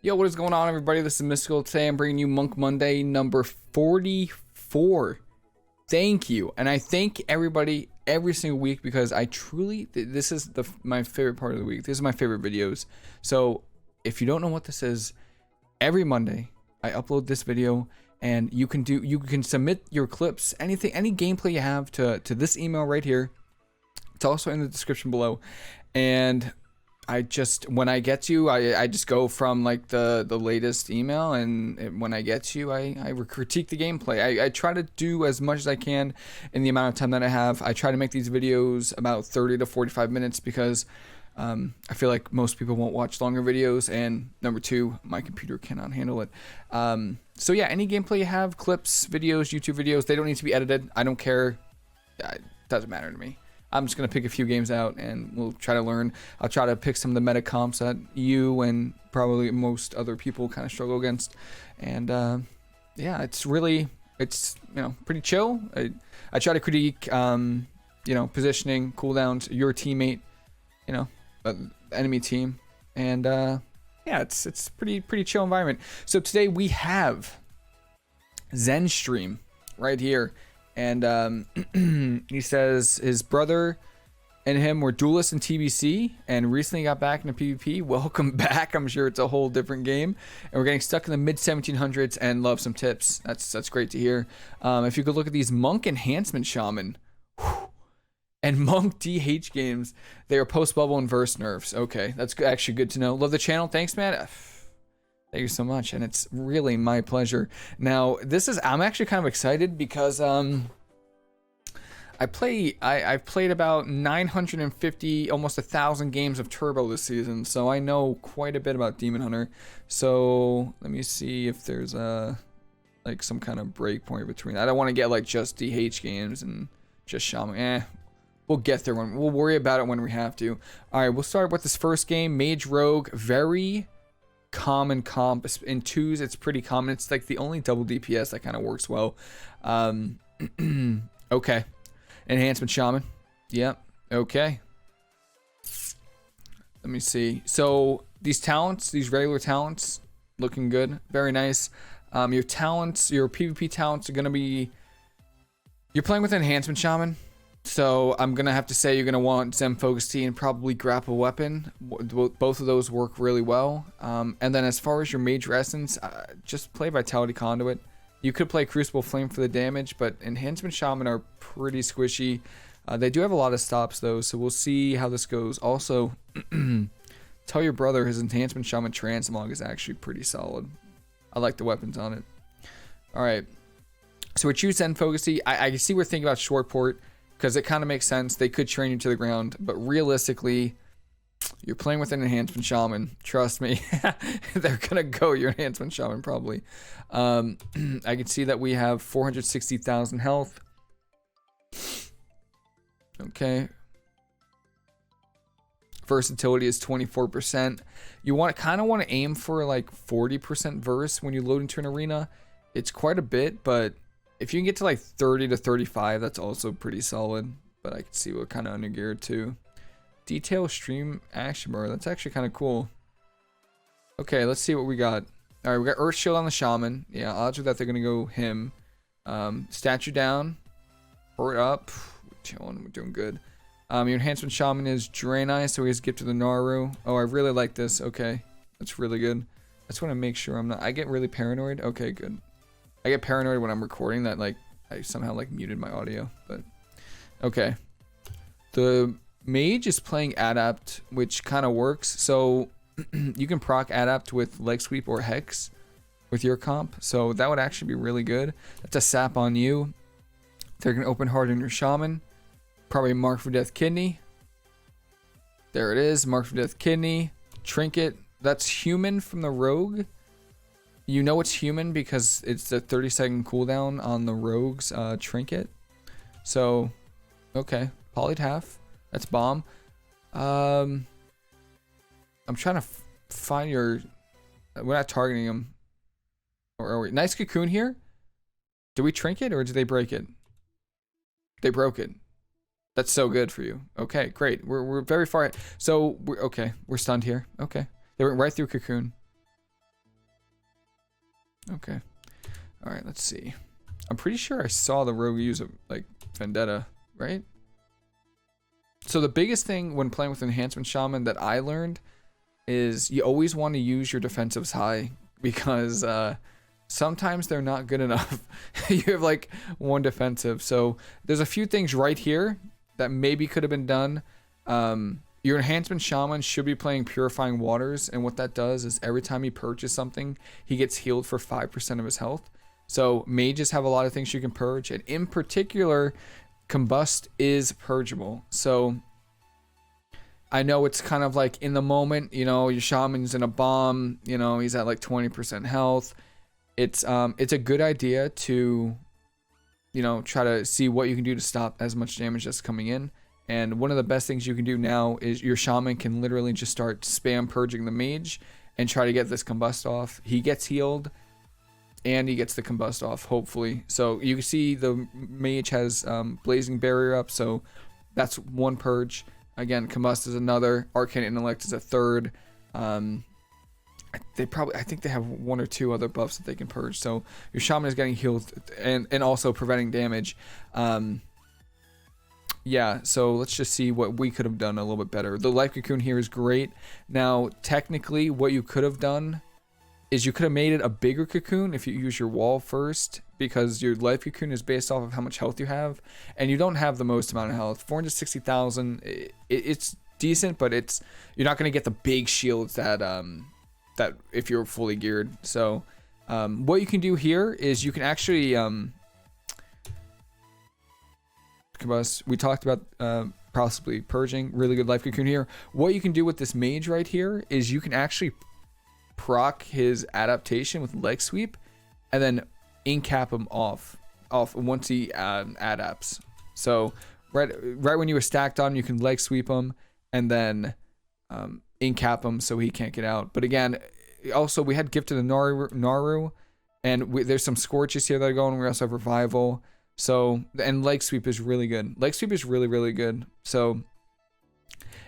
Yo, what is going on, everybody? This is Mysticall. Today I'm bringing you Monk Monday number 44. Thank you. And I thank everybody every single week because I truly, this is my favorite part of the week. This is my favorite videos. So if you don't know what this is, every Monday I upload this video and you can submit your clips, anything, any gameplay you have to this email right here. It's also in the description below. And when I get you, I just go from like the latest email, and when I get you, I critique the gameplay. I try to do as much as I can in the amount of time that I have. I try to make these videos about 30 to 45 minutes because I feel like most people won't watch longer videos, and number two, my computer cannot handle it. So yeah, any gameplay you have, clips, videos, YouTube videos, they don't need to be edited. I don't care. It doesn't matter to me. I'm just going to pick a few games out and we'll try to learn. I'll try to pick some of the meta comps that you and probably most other people kind of struggle against. And yeah, it's pretty chill. I try to critique, positioning, cooldowns, your teammate, enemy team. And yeah, it's pretty chill environment. So today we have Zenstreamm right here. And he says his brother and him were duelists in TBC and recently got back into PvP. Welcome back. I'm sure it's a whole different game. And we're getting stuck in the mid 1700s and love some tips. That's great to hear. If you could look at these Monk Enhancement Shaman and Monk DH games, they are post-bubble and verse nerfs. Okay, that's actually good to know. Love the channel. Thanks, man. Thank you so much, and it's really my pleasure. Now, I'm actually kind of excited because I've played about 950, almost 1,000 games of Turbo this season, so I know quite a bit about Demon Hunter. So let me see if there's like some kind of break point between. I don't want to get like just DH games and just Shaman. We'll get there when we'll worry about it when we have to. All right, we'll start with this first game, Mage Rogue. Very common comp in twos. It's pretty common. It's like the only double DPS that kind of works well. Okay, Enhancement Shaman. Yep. Okay, let me see. So these talents, these regular talents, looking good. Very nice. Your talents, your PvP talents are gonna be, you're playing with Enhancement Shaman, so I'm gonna have to say you're gonna want Zen Focus T and probably Grapple Weapon. Both of those work really well. And then as far as your Mage Essence, just play Vitality Conduit. You could play Crucible Flame for the damage, but Enhancement Shaman are pretty squishy. They do have a lot of stops though, so we'll see how this goes. Also, tell your brother his Enhancement Shaman Transmog is actually pretty solid. I like the weapons on it. All right, so we choose Zen Focus T. I see we're thinking about short port, because it kind of makes sense. They could train you to the ground, but realistically, you're playing with an Enhancement Shaman. Trust me, they're gonna go your Enhancement Shaman probably. I can see that we have 460,000 health. Okay. Versatility is 24%. You kind of want to aim for like 40% verse when you load into an arena. It's quite a bit, but if you can get to like 30 to 35, that's also pretty solid. But I can see what kind of undergeared too. Detail Stream Action Bar. That's actually kind of cool. Okay, let's see what we got. All right, we got Earth Shield on the Shaman. Yeah, odds are that they're gonna go him. Statue down. Hurt up. We're chilling. We're doing good. Your Enhancement Shaman is Draenei, so we just get to the Naru. Oh, I really like this. Okay, that's really good. I just want to make sure I'm not. I get really paranoid. Okay, good. I get paranoid when I'm recording that like I somehow like muted my audio, but okay. The Mage is playing Adapt, which kind of works. So you can proc Adapt with Leg Sweep or Hex with your comp. So that would actually be really good. That's a sap on you. They're going to open hard in your Shaman. Probably Mark for Death Kidney. There it is. Mark for Death Kidney. Trinket. That's human from the Rogue. You know it's human because it's the 30-second cooldown on the Rogue's Trinket. So, okay. Polyed half. That's bomb. I'm trying to find your... We're not targeting him. Or are we? Nice cocoon here. Did we Trinket or did they break it? They broke it. That's so good for you. Okay, great. We're very far. So, we're stunned here. Okay. They went right through cocoon. Okay. All right, let's see. I'm pretty sure I saw the rogue use a, like, vendetta, right? So the biggest thing when playing with enhancement shaman that I learned is you always want to use your defensives high, because sometimes they're not good enough. You have like one defensive. So there's a few things right here that maybe could have been done. Your enhancement shaman should be playing Purifying Waters, and what that does is every time he purges something, he gets healed for 5% of his health. So mages have a lot of things you can purge, and in particular, Combust is purgeable. So I know it's kind of like in the moment, you know, your shaman's in a bomb, you know, he's at like 20% health. It's a good idea to, you know, try to see what you can do to stop as much damage that's coming in. And one of the best things you can do now is your shaman can literally just start spam purging the mage and try to get this combust off. He gets healed and he gets the combust off, hopefully. So you can see the mage has blazing barrier up, so that's one purge. Again, combust is another. Arcane intellect is a third. I think they have one or two other buffs that they can purge. So your shaman is getting healed and also preventing damage. Yeah, so let's just see what we could have done a little bit better. The life cocoon here is great. Now, technically, what you could have done is you could have made it a bigger cocoon if you use your wall first, because your life cocoon is based off of how much health you have, and you don't have the most amount of health. 460,000, it's decent, but you're not going to get the big shields that if you're fully geared. So what you can do here is you can actually combust. We talked about possibly purging. Really good life cocoon here. What you can do with this mage right here is you can actually proc his adaptation with leg sweep and then incap him off once he adapts. So right when you were stacked on, you can leg sweep him and then incap him so he can't get out. But again, also we had Gift to the Naru, and there's some scorches here that are going. We also have revival. So, and leg sweep is really good. Leg sweep is really, really good. So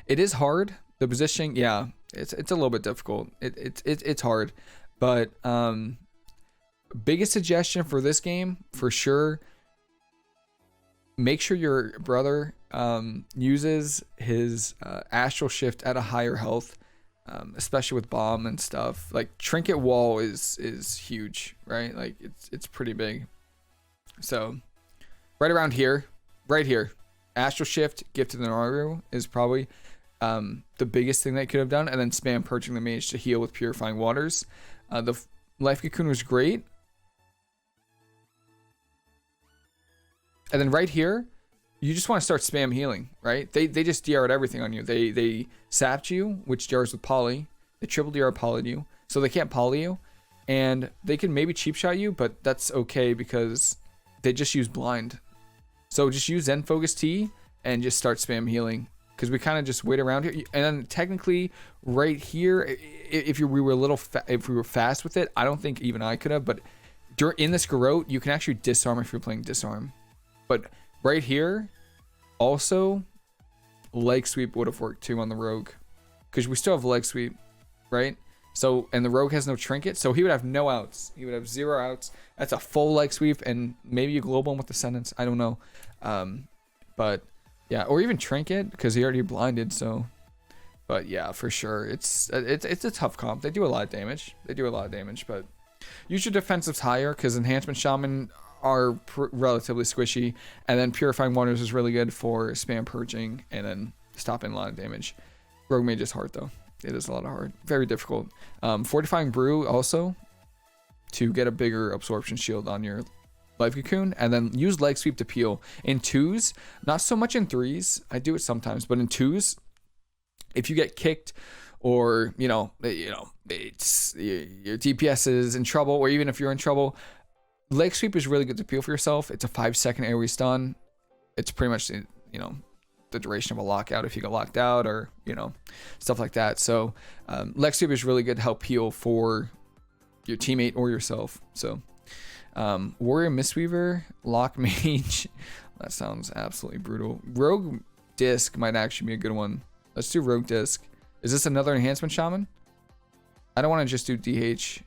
it is hard. The positioning, yeah, it's a little bit difficult. It's hard, but biggest suggestion for this game for sure, make sure your brother uses his astral shift at a higher health, especially with bomb and stuff. Like trinket wall is huge, right? Like it's pretty big. So right around here, right here, astral shift, Gift to the Naru is probably the biggest thing that could have done, and then spam purging the mage to heal with Purifying Waters. The life cocoon was great. And then right here, you just want to start spam healing, right? They just DR'd everything on you. They sapped you, which DRs with poly. They triple DR polyed you, so they can't poly you. And they can maybe cheap shot you, but that's okay because they just use blind. So just use Zen Focus T and just start spam healing, because we kind of just wait around here. And then technically right here, if we were fast with it, I don't think even I could have, but in this garrote, you can actually disarm if you're playing disarm. But right here, also, leg sweep would have worked too on the rogue, because we still have leg sweep, right? So, and the rogue has no trinket, so he would have no outs. He would have 0 outs. That's a full leg sweep, and maybe you global him with the sentence. I don't know. But yeah, or even trinket, because he already blinded. So, but yeah, for sure, it's a tough comp. They do a lot of damage. But use your defensives higher, because enhancement shaman are relatively squishy, and then Purifying Waters is really good for spam purging and then stopping a lot of damage. Rogue mage is hard though. It is a lot of hard, very difficult. Fortifying Brew also to get a bigger absorption shield on your life cocoon, and then use leg sweep to peel in 2s, not so much in 3s. I do it sometimes, but in 2s, if you get kicked, or it's your DPS is in trouble, or even if you're in trouble, leg sweep is really good to peel for yourself. It's a 5-second AoE stun. It's pretty much the duration of a lockout if you get locked out, or stuff like that. So leg sweep is really good to help heal for your teammate or yourself. So warrior mistweaver, lock mage, that sounds absolutely brutal. Rogue disc might actually be a good one. Let's do rogue disc. Is this another enhancement shaman? I don't want to just do DH.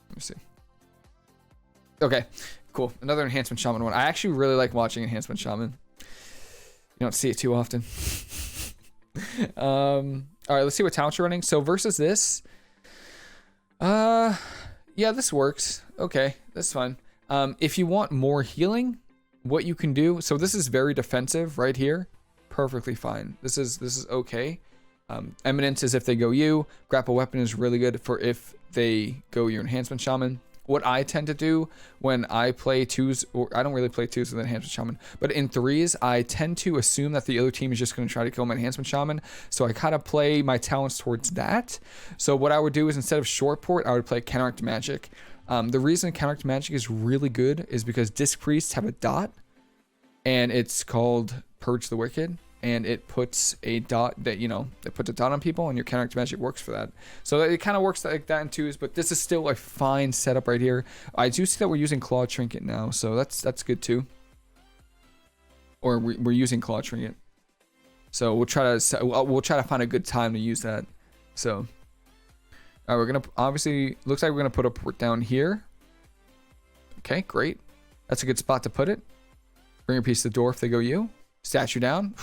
Let me see. Okay, cool. Another enhancement shaman one. I actually really like watching enhancement shaman. You don't see it too often. All right, let's see what talents you're running. So versus this, yeah, this works. Okay, that's fine. If you want more healing, what you can do. So this is very defensive right here. Perfectly fine. This is okay. Eminence is if they go you. Grapple weapon is really good for if they go your enhancement shaman. What I tend to do when I play twos, or I don't really play twos with enhancement shaman, but in threes, I tend to assume that the other team is just going to try to kill my enhancement shaman. So I kind of play my talents towards that. So what I would do is instead of short port, I would play counteract magic. The reason counteract magic is really good is because disc priests have a dot, and it's called Purge the Wicked. And it puts a dot that, you know, it puts a dot on people, and your counteract magic works for that. So it kind of works like that in twos, but this is still a fine setup right here. I do see that we're using Claw Trinket now, so that's good too. Or we're using Claw Trinket. So we'll try to find a good time to use that. So, all right, we're gonna obviously looks like we're gonna put a port down here. Okay, great. That's a good spot to put it. Bring a piece to the door if they go you. Statue down.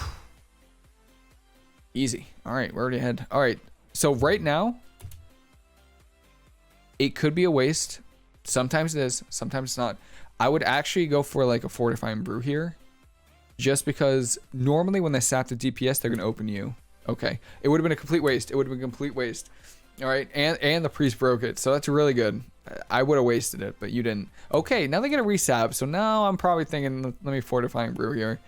Easy. All right, we're already ahead. All right, so right now, it could be a waste. Sometimes it is, sometimes it's not. I would actually go for like a fortifying brew here, just because normally when they sap the DPS, they're gonna open you. Okay, it would have been a complete waste. It would have been a complete waste. All right, and the priest broke it, so that's really good. I would have wasted it, but you didn't. Okay, now they get a resap, so now I'm probably thinking, let me fortifying brew here.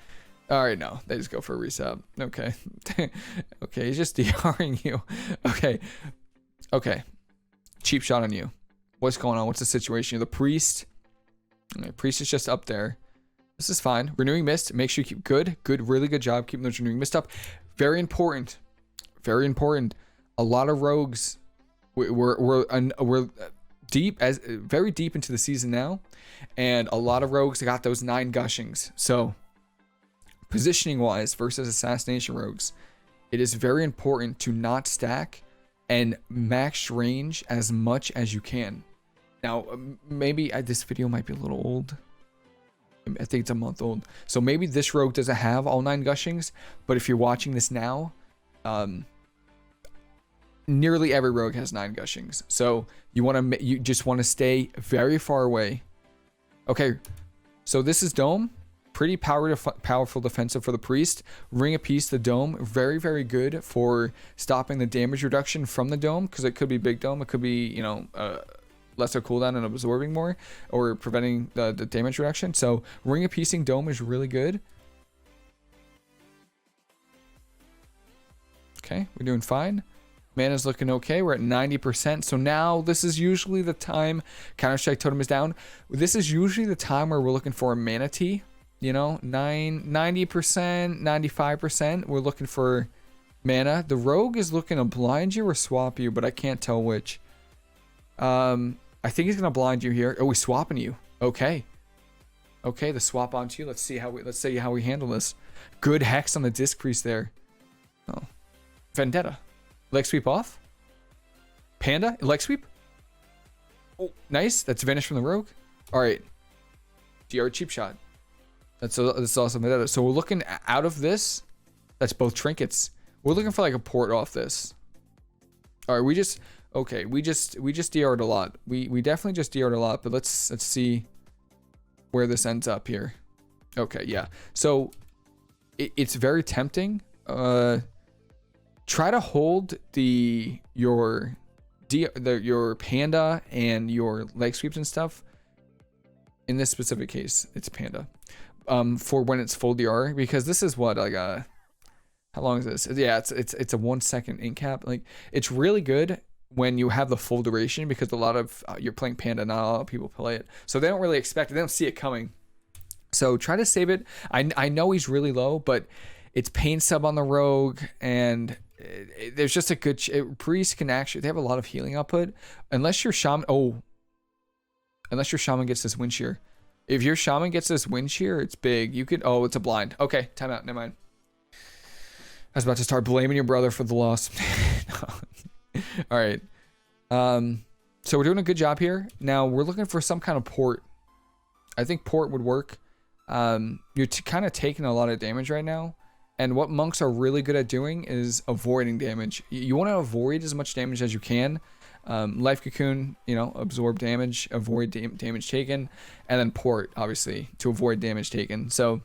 All right, no, they just go for a resub. Okay. Okay, he's just DRing you. Okay. Okay. Cheap shot on you. What's going on? What's the situation? You're the priest. Okay, priest is just up there. This is fine. Renewing mist. Make sure you keep good. Good, really good job keeping those renewing mist up. Very important. Very important. A lot of rogues. We're deep, very deep into the season now, and a lot of rogues got those 9 gushings. So positioning wise versus assassination rogues, it is very important to not stack and max range as much as you can. Now, maybe this video might be a little old. I think it's a month old. So maybe this rogue doesn't have all 9 gushings, but if you're watching this now, nearly every rogue has 9 gushings. So you just want to stay very far away. Okay, so this is dome. Pretty powerful defensive for the priest. Ring a piece the dome. Very, very good for stopping the damage reduction from the dome, because it could be big dome. It could be, you know, lesser cooldown and absorbing more, or preventing the damage reduction. So ring a piecing dome is really good. Okay, we're doing fine. Mana's looking okay. We're at 90%. So now this is usually the time. Counter-Strike Totem is down. This is usually the time where we're looking for a mana tea. You know, 90%, 95%. We're looking for mana. The rogue is looking to blind you or swap you, but I can't tell which. I think he's gonna blind you here. Oh, he's swapping you. Okay. Okay, the swap onto you. Let's see how we handle this. Good hex on the disc priest there. Oh, Vendetta. Leg sweep off. Panda leg sweep. Oh, nice. That's vanished from the rogue. All right. DR cheap shot. That's awesome. So we're looking out of this. That's both trinkets. We're looking for like a port off this. All right, we just DR'd a lot. We definitely just DR'd a lot, but let's see where this ends up here. Okay, yeah. So it's very tempting. Try to hold your panda and your leg sweeps and stuff. In this specific case, it's panda. For when it's full DR, because this is what, like how long is this? Yeah, it's a 1 second ink cap. Like, it's really good when you have the full duration, because a lot of you're playing panda, not a lot of people play it, so they don't really expect it, they don't see it coming. So try to save it. I know he's really low, but it's pain sub on the rogue, and there's just a good priest can actually, they have a lot of healing output, unless your shaman gets this wind shear. If your shaman gets this wind shear, it's big. You could, oh, it's a blind. Okay, time out, never mind. I was about to start blaming your brother for the loss. All right. So we're doing a good job here. Now we're looking for some kind of port. I think port would work. You're kind of taking a lot of damage right now. And what monks are really good at doing is avoiding damage. You want to avoid as much damage as you can. Life Cocoon, you know, absorb damage, avoid damage taken, and then port, obviously, to avoid damage taken. So,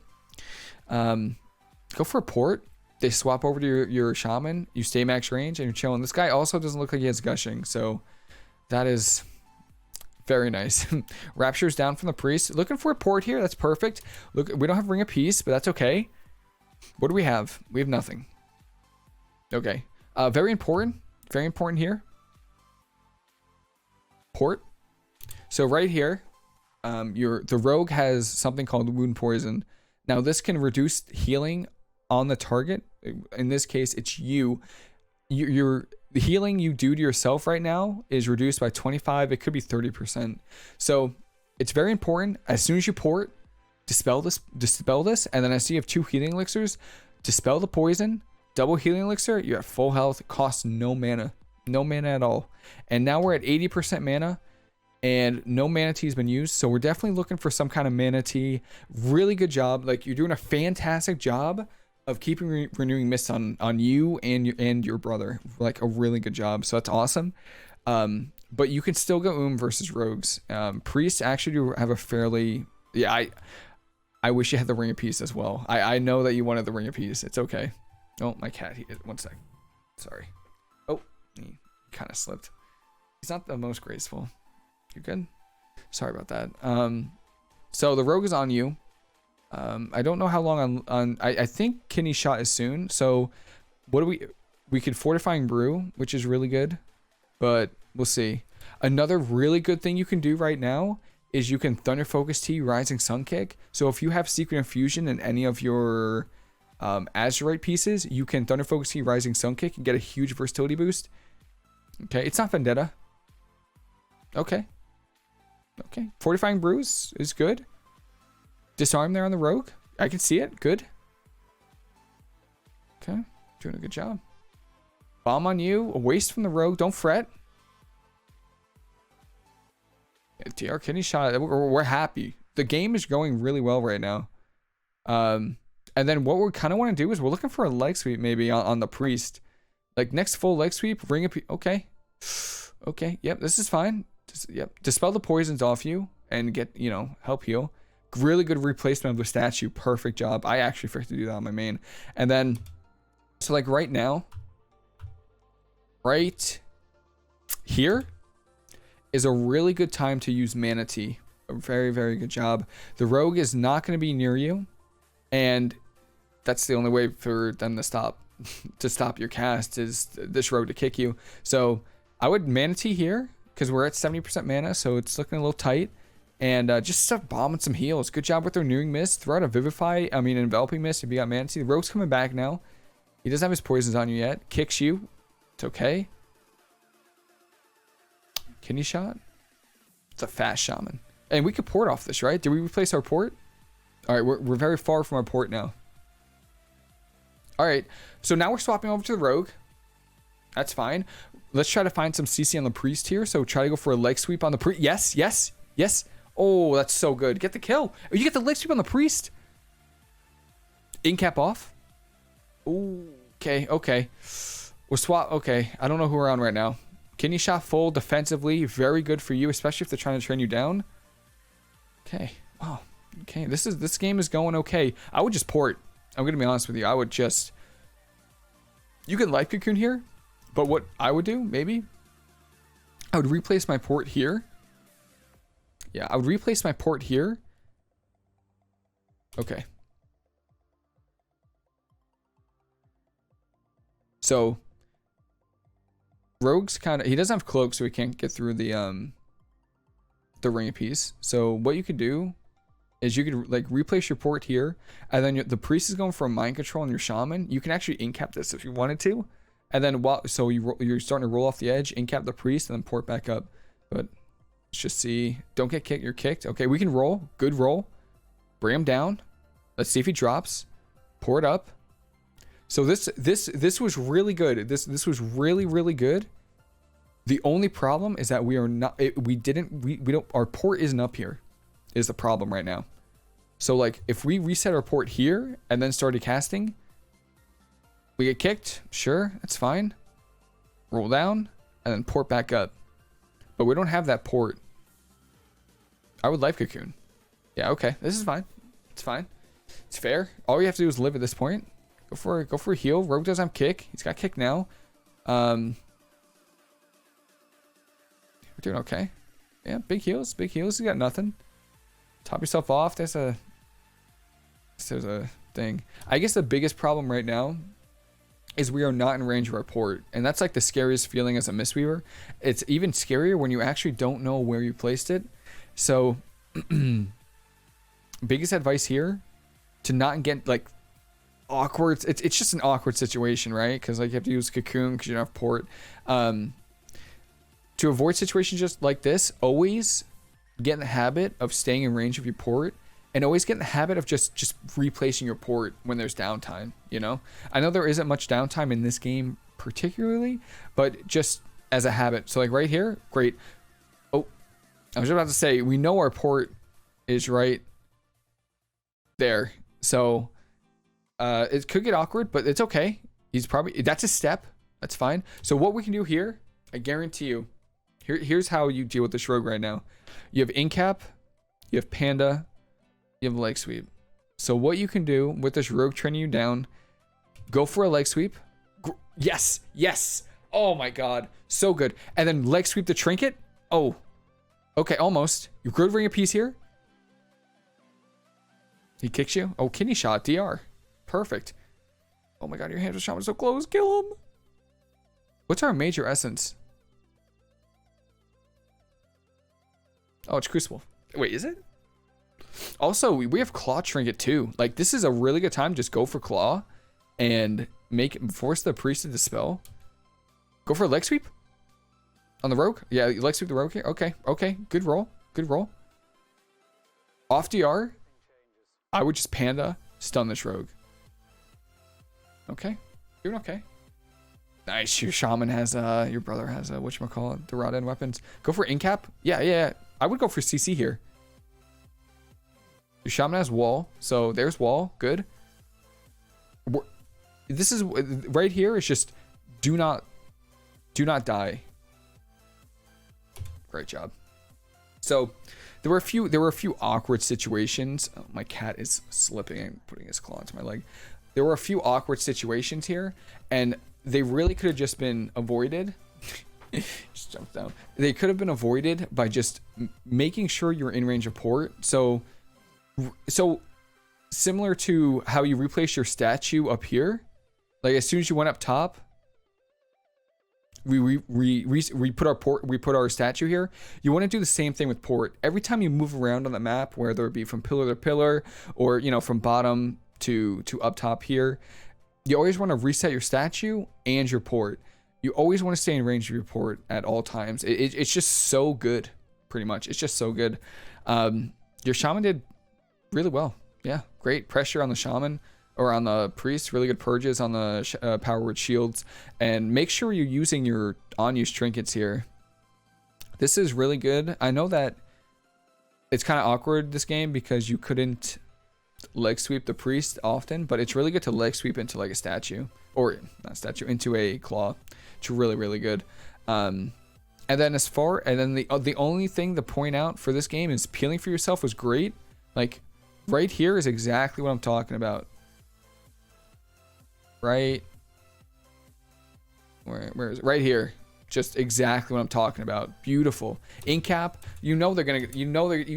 go for a port. They swap over to your shaman. You stay max range, and you're chilling. This guy also doesn't look like he has gushing, so that is very nice. Rapture's down from the priest. Looking for a port here. That's perfect. Look, we don't have Ring of Peace, but that's okay. What do we have? We have nothing. Okay. Very important. Very important here. Port. So right here, the rogue has something called wound poison. Now this can reduce healing on the target. In this case, it's you. The healing you do to yourself right now is reduced by 25. It could be 30%. So it's very important. As soon as you port, dispel this, and then I see you have 2 healing elixirs. Dispel the poison, double healing elixir. You're at full health. It costs no mana at all. And now we're at 80% mana, and no mana tea has been used. So we're definitely looking for some kind of mana tea. Really good job. Like, you're doing a fantastic job of keeping renewing mists on you and your brother. Like, a really good job. So that's awesome. But you can still go versus rogues. Priests actually do have a fairly, yeah, I wish you had the Ring of Peace as well. I know that you wanted the Ring of Peace. It's okay. Oh, my cat. One sec. Sorry. Oh, he kind of slipped. He's not the most graceful. You good? Sorry about that. So the rogue is on you. I don't know how long I think Kidney Shot is soon. So what do we could Fortifying Brew, which is really good, but we'll see. Another really good thing you can do right now is you can Thunder Focus Tea, Rising Sun Kick. So if you have Secret Infusion in any of your Azurite pieces, you can Thunder Focus Tea, Rising Sun Kick and get a huge versatility boost. Okay, it's not Vendetta. Okay. Fortifying Brews is good. Disarm there on the rogue. I can see it. Good. Okay, doing a good job. Bomb on you. A waste from the rogue. Don't fret. TR Kidney Shot. We're happy. The game is going really well right now. And then what we kind of want to do is we're looking for a leg sweep maybe on the priest. Like, next full leg sweep, Ring of Peace. Okay. Okay. Yep. This is fine. Yep. Dispel the poisons off you and get, help heal. Really good replacement of the statue. Perfect job. I actually forgot to do that on my main. And then, so like right now, right here is a really good time to use Mana Tea. A very, very good job. The rogue is not going to be near you, and that's the only way for them to stop your cast is this rogue to kick you. So I would Mana Tea here because we're at 70% mana, so it's looking a little tight. And just start bombing some heals. Good job with the Renewing Mist. Throw out a Enveloping Mist if you got Mana Tea. The rogue's coming back now. He doesn't have his poisons on you yet. Kicks you. It's okay. Kidney Shot. It's a fast shaman. And we could port off this, right? Did we replace our port? All right, we're very far from our port now. All right, so now we're swapping over to the rogue. That's fine. Let's try to find some CC on the priest here. So try to go for a leg sweep on the priest. Yes, yes, yes. Oh, that's so good. Get the kill. Oh, you get the leg sweep on the priest. Incap off. Ooh, okay. We'll swap. Okay, I don't know who we're on right now. Kidney Shot full defensively. Very good for you, especially if they're trying to train you down. Okay. Wow. Okay. This game is going okay. I would just port. I'm gonna be honest with you. I would just. You can Life Cocoon here, but what I would do maybe, I would replace my port here. Yeah, I would replace my port here. Okay. So rogue's kind of, he doesn't have cloak, so he can't get through the Ring of Peace. So what you could do is you could like replace your port here, and then the priest is going for a mind control on your shaman. You can actually incap this if you wanted to, and then so you're starting to roll off the edge, incap the priest, and then port back up. But let's just see. Don't get kicked. You're kicked. Okay, we can roll. Good roll. Bring him down. Let's see if he drops. Pour it up. So this was really good. This was really good. The only problem is that we are not. We don't. Our port isn't up here. is the problem right now. So like if we reset our port here and then started casting, we get kicked. Sure, that's fine. Roll down and then port back up. But we don't have that port. I would life cocoon. Yeah, okay. This is fine. It's fine. It's fair. All we have to do is live at this point. Go for a heal. Rogue doesn't have kick. He's got kick now. We're doing okay. Yeah, big heals. Big heals. You got nothing. Top yourself off. There's a thing. I guess the biggest problem right now is we are not in range of our port. And that's like the scariest feeling as a mistweaver. It's even scarier when you actually don't know where you placed it. So biggest advice here, to not get like awkward. It's just an awkward situation, right? Because like you have to use cocoon because you don't have port. To avoid situations just like this, always get in the habit of staying in range of your port, and always get in the habit of just replacing your port when there's downtime. You know, I know there isn't much downtime in this game particularly, but just as a habit. So like right here, great. Oh, I was about to say, we know our port is right there, so it could get awkward, but it's okay. That's a step. That's fine. So what we can do here, I guarantee you, here's how you deal with this rogue right now. You have incap, you have panda, you have leg sweep. So what you can do with this rogue training you down, go for a leg sweep. Yes, yes. Oh my god, so good. And then leg sweep the trinket. Oh, okay, almost. You good ring a piece here. He kicks you. Oh, kidney shot, DR. Perfect. Oh my god, your hands are shaman so close. Kill him. What's our major essence? Oh, it's Crucible. Wait, is it? Also, we have Claw Trinket too. Like, this is a really good time. Just go for Claw and force the priest to dispel. Go for a leg sweep on the rogue. Yeah, leg sweep the rogue here. Okay, okay. Good roll. Good roll. Off DR, I would just panda stun this rogue. Okay, doing okay. Nice. Your shaman has your brother has whatchamacallit, the rod end weapons. Go for incap. Yeah. I would go for CC here. Your shaman has wall, so there's wall. Good. This is right here. It's just do not die. Great job. So there were a few awkward situations. Oh, my cat is slipping and putting his claw into my leg. There were a few awkward situations here, and they really could have just been avoided. Just jumped down. They could have been avoided by just making sure you're in range of port. So similar to how you replace your statue up here, like as soon as you went up top, we put our statue here. You want to do the same thing with port. Every time you move around on the map, whether it be from pillar to pillar or from bottom to up top here, you always want to reset your statue and your port. You always want to stay in range of your port at all times. It's just so good, pretty much. It's just so good. Your shaman did really well. Yeah, great pressure on the shaman or on the priest. Really good purges on the power word shields. And make sure you're using your on-use trinkets here. This is really good. I know that it's kind of awkward this game because you couldn't leg sweep the priest often, but it's really good to leg sweep into like a statue, or not statue, into a claw. It's really good. And then the only thing to point out for this game is peeling for yourself was great. Like right here is exactly what I'm talking about. Right, where is it? Right here. Just exactly what I'm talking about. Beautiful. Incap, you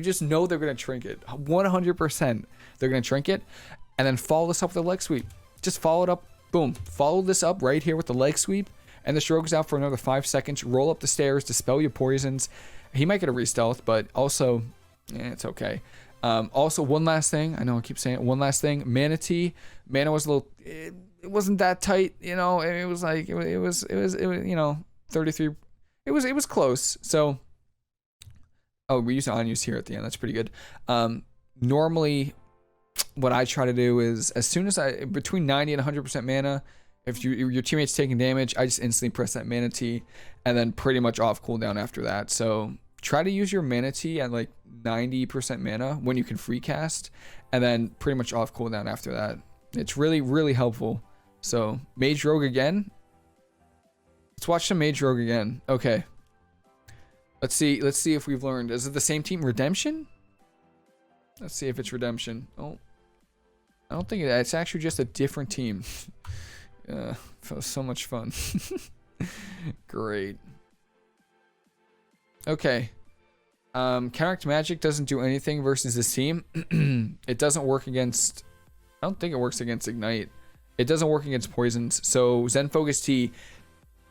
just know they're gonna trinket. 100% they're gonna trinket, and then follow this up with a leg sweep. Just follow it up. Boom. Follow this up right here with the leg sweep, and the rogue's out for another 5 seconds. Roll up the stairs, dispel your poisons. He might get a re-stealth, but also, it's okay. Also, one last thing. I know I keep saying it. One last thing. Manatee. Mana was a little. It wasn't that tight. It was like it was 33. It was close. So, we use on-use here at the end. That's pretty good. Normally, what I try to do is as soon as between 90 and 100% mana, if your teammate's taking damage, I just instantly press that manatee and then pretty much off cooldown after that. So try to use your manatee at like 90% mana when you can free cast, and then pretty much off cooldown after that. It's really, really helpful. So Mage Rogue again. Let's watch some Mage Rogue again. Okay. Let's see if we've learned. Is it the same team? Redemption? Let's see if it's Redemption. Oh, I don't think it's actually just a different team. So much fun. Great. Okay. Counteract Magic doesn't do anything versus this team. It doesn't work against... I don't think it works against Ignite. It doesn't work against poisons. So Zen Focus Tea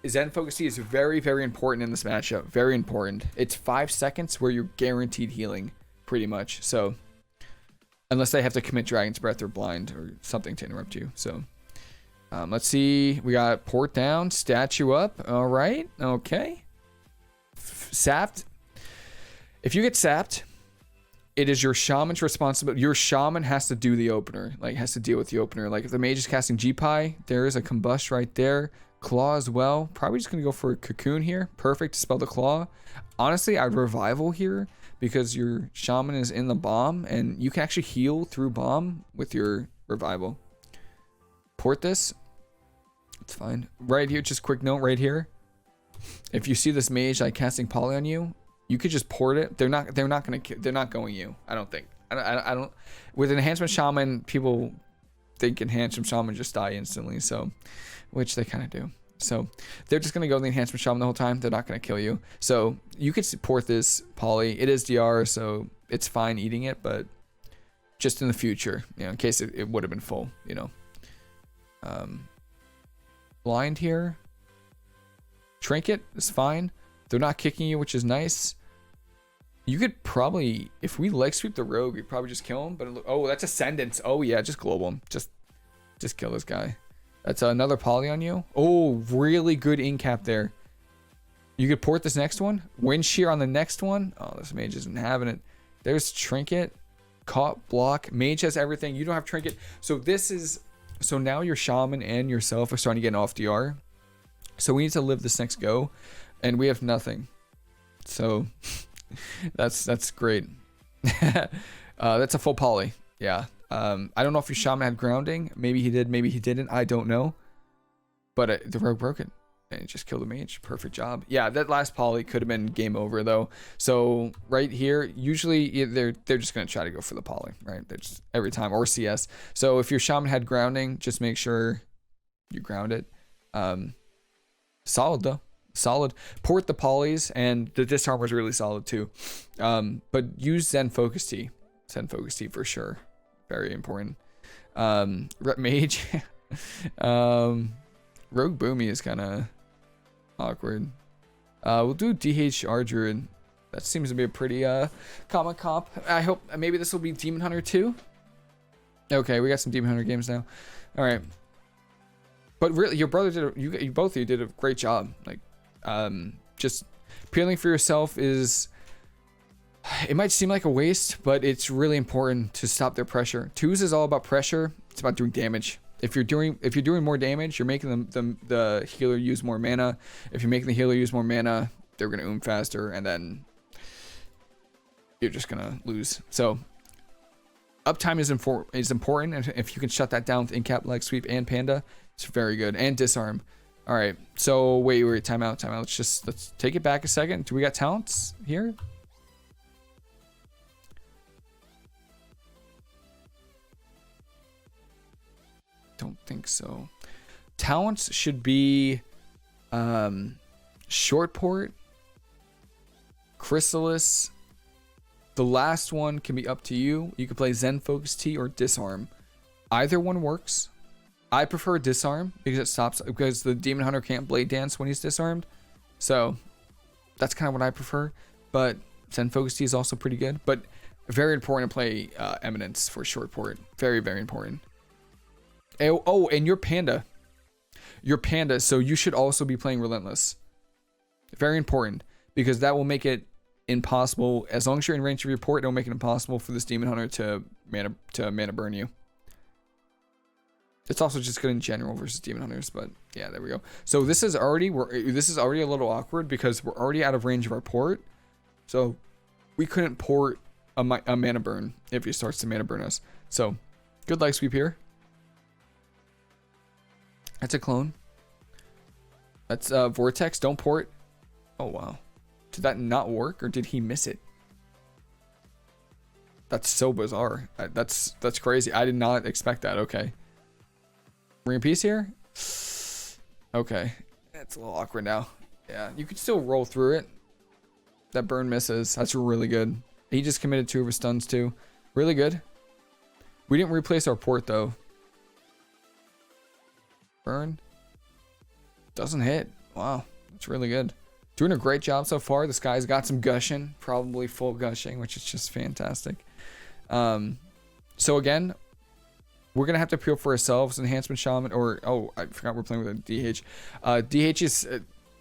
is very, very important in this matchup. Very important. It's 5 seconds where you're guaranteed healing, pretty much. So, unless they have to commit Dragon's Breath or Blind or something to interrupt you. So, let's see. We got Port down, Statue up. All right. Okay. Sapped. If you get sapped, it is your shaman's responsibility. Your shaman has to do the opener. Like, has to deal with the opener. Like, if the mage is casting G-Pie, there is a Combust right there. Claw as well. Probably just going to go for a Cocoon here. Perfect to spell the Claw. Honestly, I'd Revival here because your shaman is in the bomb and you can actually heal through bomb with your Revival. Port this. It's fine. Right here, just quick note right here. If you see this mage like casting Poly on you, you could just port it. They're not going you. I don't think. I don't. With Enhancement Shaman, people think Enhancement Shaman just die instantly. So, which they kind of do. So they're just gonna go the Enhancement Shaman the whole time. They're not gonna kill you. So you could port this Poly. It is DR, so it's fine eating it, but just in the future, you know, in case it would have been full, you know. Blind here. Trinket is fine. They're not kicking you, which is nice. You could probably, if we leg sweep the rogue, we'd probably just kill him. But oh, that's Ascendance. Oh yeah, just global him. Just kill this guy. That's another Poly on you. Oh, really good incap there. You could port this next one. Wind shear on the next one. Oh, this mage isn't having it. There's Trinket. Caught, block. Mage has everything. You don't have Trinket. So now your shaman and yourself are starting to get an off DR. So we need to live this next go. And we have nothing. So that's great. That's a full Poly. Yeah. I don't know if your shaman had grounding. Maybe he did, maybe he didn't. I don't know. But the rogue broke it. And it just killed the mage. Perfect job. Yeah, that last Poly could have been game over though. So right here, usually they're just gonna try to go for the Poly, right? They're just every time, or CS. So if your shaman had grounding, just make sure you ground it. Solid though. Solid. Port the Polys, and the disarm was really solid too. But use Zen Focus Tea. Zen Focus Tea for sure. Very important. Mage. Rogue Boomy is kind of awkward. We'll do DH Rdruid. That seems to be a pretty common comp. I hope maybe this will be Demon Hunter 2. Okay, we got some Demon Hunter games now. All right. But really, your brother did. You both of you did a great job. Like, just peeling for yourself is. It might seem like a waste, but it's really important to stop their pressure. Twos is all about pressure. It's about doing damage. If you're doing more damage, you're making the healer use more mana. If you're making the healer use more mana, they're gonna faster, and then you're just gonna lose. So uptime is important, and if you can shut that down with incap, leg sweep, and panda, it's very good. And disarm. All right. So wait, timeout. Let's take it back a second. Do we got talents here? Don't think so. Talents should be short port, chrysalis. The last one can be up to you. You can play Zen Focus Tea or disarm. Either one works. I prefer disarm because the demon hunter can't blade dance when he's disarmed. So that's kind of what I prefer. But Zen Focus Tea is also pretty good. But very important to play Eminence for short port. Very, very important. Oh, and your panda. So you should also be playing Relentless. Very important, because that will make it impossible. As long as you're in range of your port, it'll make it impossible for this demon hunter to mana burn you. It's also just good in general versus demon hunters, but yeah, there we go. So this is already a little awkward because we're already out of range of our port. So we couldn't port a mana burn if he starts to mana burn us. So good leg sweep here. That's a clone. That's Vortex. Don't port. Oh wow. Did that not work, or did he miss it? That's so bizarre. That's crazy. I did not expect that. Okay. Ring of Peace here. Okay. It's a little awkward now. Yeah, you could still roll through it. That burn misses. That's really good. He just committed 2 of his stuns too. Really good. We didn't replace our port though. Burn. Doesn't hit. Wow. That's really good. Doing a great job so far. This guy's got some gushing. Probably full gushing, which is just fantastic. So again, we're going to have to appeal for ourselves. Enhancement Shaman, or, oh, I forgot we're playing with a DH. DH is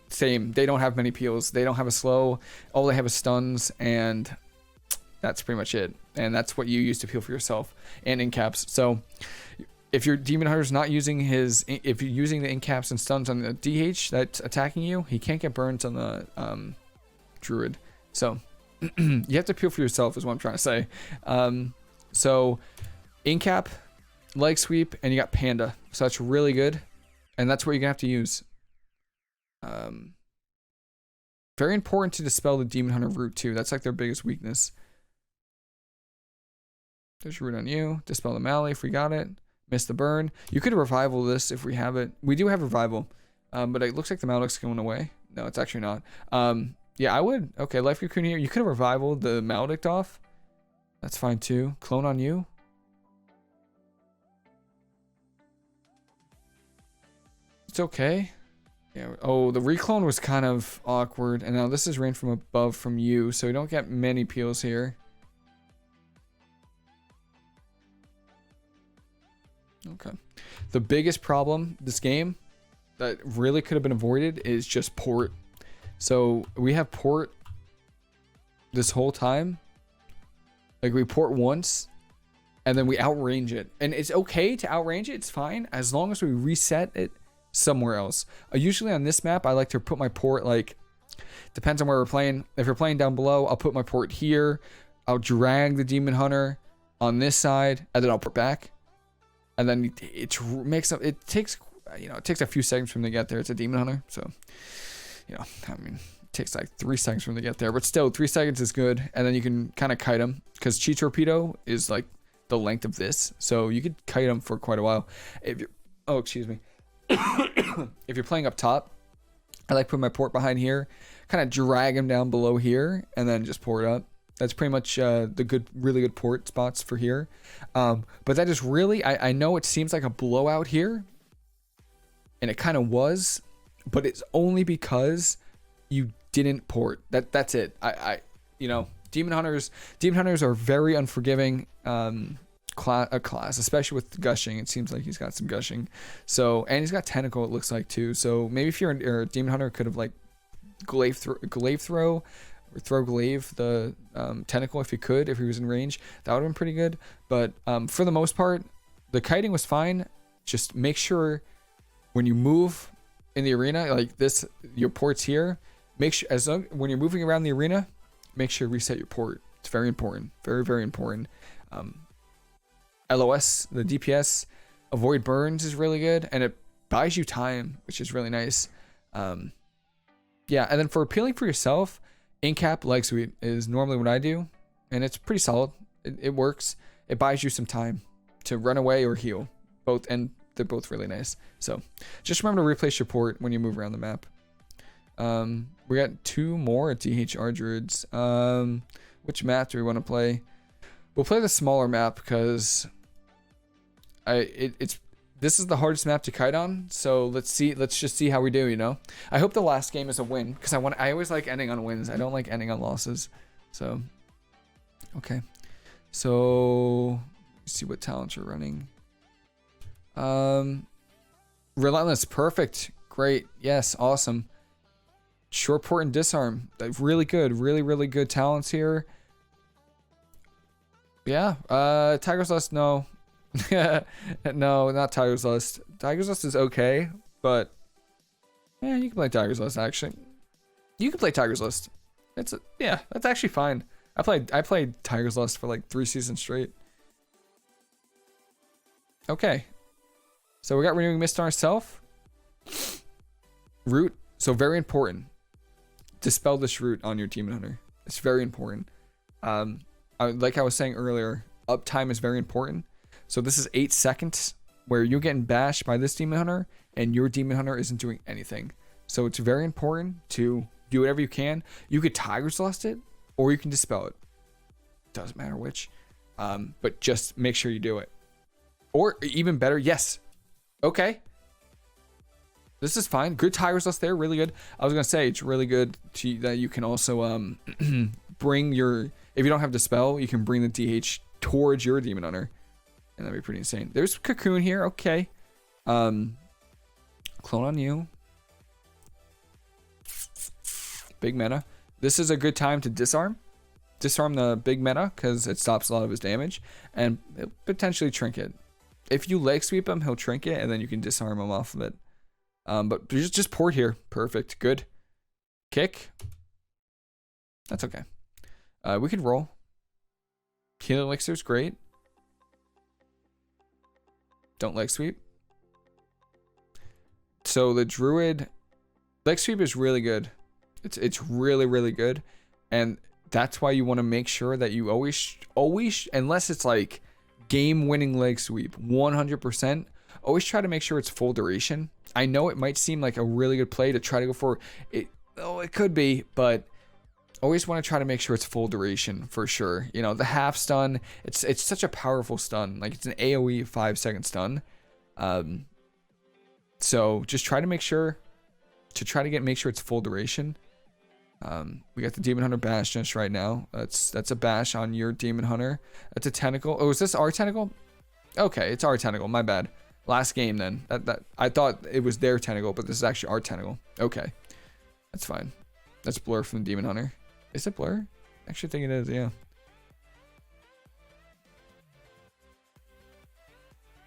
same. They don't have many peels. They don't have a slow. All they have is stuns, and that's pretty much it. And that's what you use to peel for yourself and in caps. So if your Demon Hunter's not using his, if you're using the in caps and stuns on the DH that's attacking you, he can't get burns on the Druid. So you have to peel for yourself is what I'm trying to say. So in cap, leg sweep, and you got Panda. So that's really good. And that's what you're gonna have to use. Very important to dispel the Demon Hunter root too. That's like their biggest weakness. There's root on you. Dispel the Mally if we got it. Miss the burn. You could revival this if we have it. We do have revival, but it looks like the Malik's going away. No, it's actually not. Yeah, I would. Okay, Life Cocoon here. You could have revivaled the Maledict off. That's fine too. Clone on you. It's okay. Yeah. Oh, the reclone was kind of awkward, and now this is rain from above from you, so we don't get many peels here. Okay. The biggest problem this game that really could have been avoided is just port. So we have port this whole time. Like we port once and then we outrange it. And it's okay to outrange it. It's fine as long as we reset it somewhere else. Usually on this map, I like to put my port, like, depends on where we're playing. If you're playing down below, I'll put my port here. I'll drag the Demon Hunter on this side and then I'll port back. And then it makes up, it takes, you know, it takes a few seconds for them to get there. It's a Demon Hunter. So, you know, I mean, it takes like 3 seconds for them to get there, but still 3 seconds is good. And then you can kind of kite them because Chi Torpedo is like the length of this. So you could kite them for quite a while. If you're, oh, excuse me. If you're playing up top, I like putting my port behind here, kind of drag them down below here and then just port up. That's pretty much the good, really good port spots for here. But that is really, I know it seems like a blowout here, and it kind of was, but it's only because you didn't port. That's it. You know, Demon Hunters are very unforgiving class, especially with gushing. It seems like he's got some gushing. So, and he's got tentacle, it looks like too. So maybe if you're a Demon Hunter, could have like glaive throw. Or throw glaive the tentacle if he could, if he was in range. That would have been pretty good. But for the most part, the kiting was fine. Just make sure when you move in the arena, like this, your port's here. Make sure when you're moving around the arena, make sure you reset your port. It's very important. Very, very important. LOS, the DPS, avoid burns is really good. And it buys you time, which is really nice. Yeah, and then for appealing for yourself, in cap leg sweep is normally what I do, and it's pretty solid. It works. It buys you some time to run away or heal, both, and they're both really nice. So just remember to replace your port when you move around the map. We got 2 more at DH Rdruids. Which map do we want to play? We'll play the smaller map because this is the hardest map to kite on, so let's just see how we do, you know. I hope the last game is a win because I always like ending on wins. I don't like ending on losses. So okay. So let's see what talents you're running. Relentless, perfect. Great. Yes, awesome. Short port and disarm. Really good. Really, really good talents here. Yeah. Tiger's Lust, no. No, not Tiger's Lust. Tiger's Lust is okay, but yeah, you can play Tiger's Lust actually. You can play Tiger's Lust. Yeah, that's actually fine. I played Tiger's Lust for like 3 seasons straight. Okay. So we got Renewing Mist on ourselves. Root. So very important. Dispel this root on your Demon Hunter. It's very important. Like I was saying earlier, uptime is very important. So this is 8 seconds where you're getting bashed by this Demon Hunter and your Demon Hunter isn't doing anything. So it's very important to do whatever you can. You could Tiger's Lust it or you can Dispel it. Doesn't matter which. But just make sure you do it. Or even better, yes. Okay. This is fine. Good Tiger's Lust there. Really good. I was going to say, it's really good that you can also bring your... If you don't have Dispel, you can bring the DH towards your Demon Hunter. And that'd be pretty insane. There's Cocoon here. Okay. Clone on you. Big meta. This is a good time to disarm. Disarm the big meta because it stops a lot of his damage. And potentially trinket. If you leg sweep him, he'll trinket and then you can disarm him off of it. But just port here. Perfect. Good. Kick. That's okay. We could roll. Heal Elixir's great. Don't leg sweep. So the Druid leg sweep is really good. It's really, really good. And that's why you want to make sure that you always, unless it's like game-winning leg sweep, 100%, always try to make sure it's full duration. I know it might seem like a really good play to try to go for it. Oh, it could be, but always want to try to make sure it's full duration for sure. You know, the half stun, it's such a powerful stun. Like it's an AoE 5-second stun. So just try to make sure make sure it's full duration. We got the Demon Hunter bash just right now. That's a bash on your Demon Hunter. That's a tentacle. Oh, is this our tentacle? Okay, it's our tentacle. My bad. Last game then. That I thought it was their tentacle, but this is actually our tentacle. Okay, that's fine. That's Blur from the Demon Hunter. Is it Blur? I actually think it is. Yeah.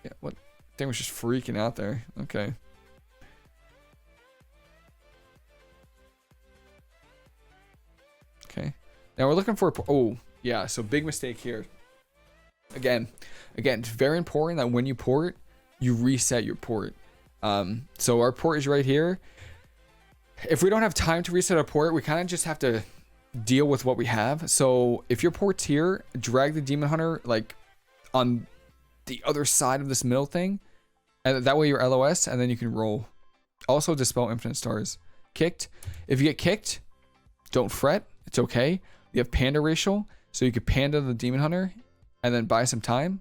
Yeah. What? Thing was just freaking out there. Okay. Okay. Now we're looking for oh yeah. So big mistake here. Again, it's very important that when you port, you reset your port. So our port is right here. If we don't have time to reset our port, we kind of just have to deal with what we have. So if your port's here, drag the Demon Hunter like on the other side of this middle thing, and that way you're LOS, and then you can roll. Also Dispel Infinite Stars. Kicked. If you get kicked, don't fret. It's okay. You have Panda Racial, so you could Panda the Demon Hunter and then buy some time.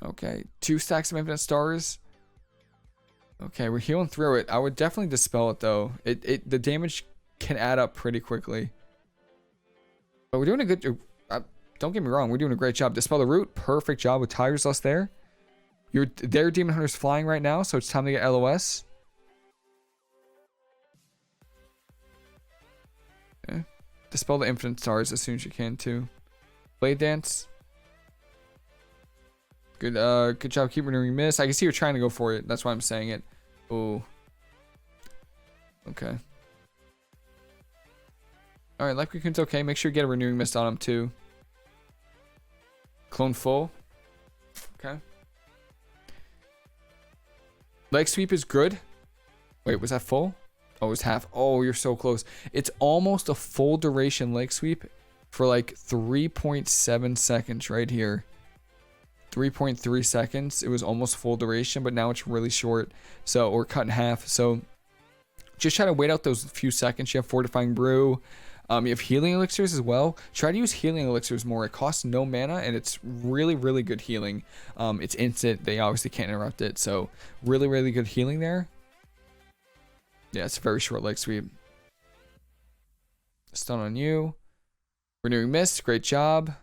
Okay, 2 stacks of Infinite Stars. Okay, we're healing through it. I would definitely Dispel it though. The damage can add up pretty quickly. But we're doing a good... don't get me wrong, we're doing a great job. Dispel the root. Perfect job with Tiger's Lust there. Their Demon Hunter's flying right now, so it's time to get LOS. Okay. Dispel the Infinite Stars as soon as you can too. Blade Dance. Good job. Keep renewing Mist. I can see you're trying to go for it. That's why I'm saying it. Oh. Okay. Alright, Life Cocoon's okay. Make sure you get a Renewing Mist on him too. Clone full. Okay. Leg sweep is good. Wait, was that full? Oh, it was half. Oh, you're so close. It's almost a full duration leg sweep for like 3.7 seconds right here. 3.3 seconds. It was almost full duration, but now it's really short. So, or cut in half. So, just try to wait out those few seconds. You have Fortifying Brew. You have Healing Elixirs as well. Try to use Healing Elixirs more. It costs no mana, and it's really, really good healing. It's instant. They obviously can't interrupt it. So, really, really good healing there. Yeah, it's a very short leg sweep. Stun on you. Renewing Mist. Great job.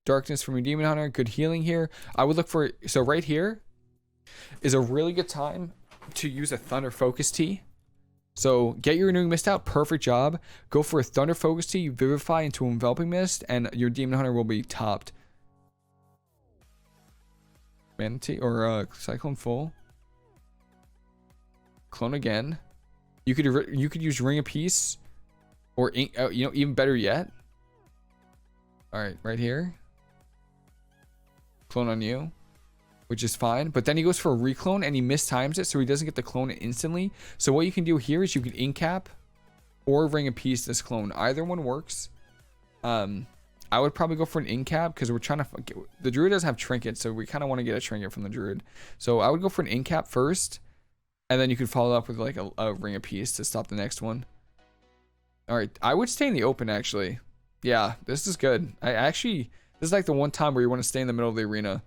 Darkness from your Demon Hunter. Good healing here. I would look for... So right here is a really good time to use a Thunder Focus Tea. So get your Renewing Mist out. Perfect job. Go for a Thunder Focus Tea. You Vivify into Enveloping Mist, and your Demon Hunter will be topped. Mana Tea or Cyclone full. Clone again. You could use Ring of Peace, or you know, even better yet, All right, right here. Clone on you, which is fine. But then he goes for a reclone and he mistimes it, so he doesn't get the clone instantly. So what you can do here is you can incap or ring a piece this clone. Either one works. I would probably go for an incap because we're trying to... The Druid doesn't have trinkets, so we kind of want to get a trinket from the Druid. So I would go for an incap first, and then you could follow up with like a ring of peace to stop the next one. All right, I would stay in the open, actually. Yeah, this is good. This is like the one time where you want to stay in the middle of the arena.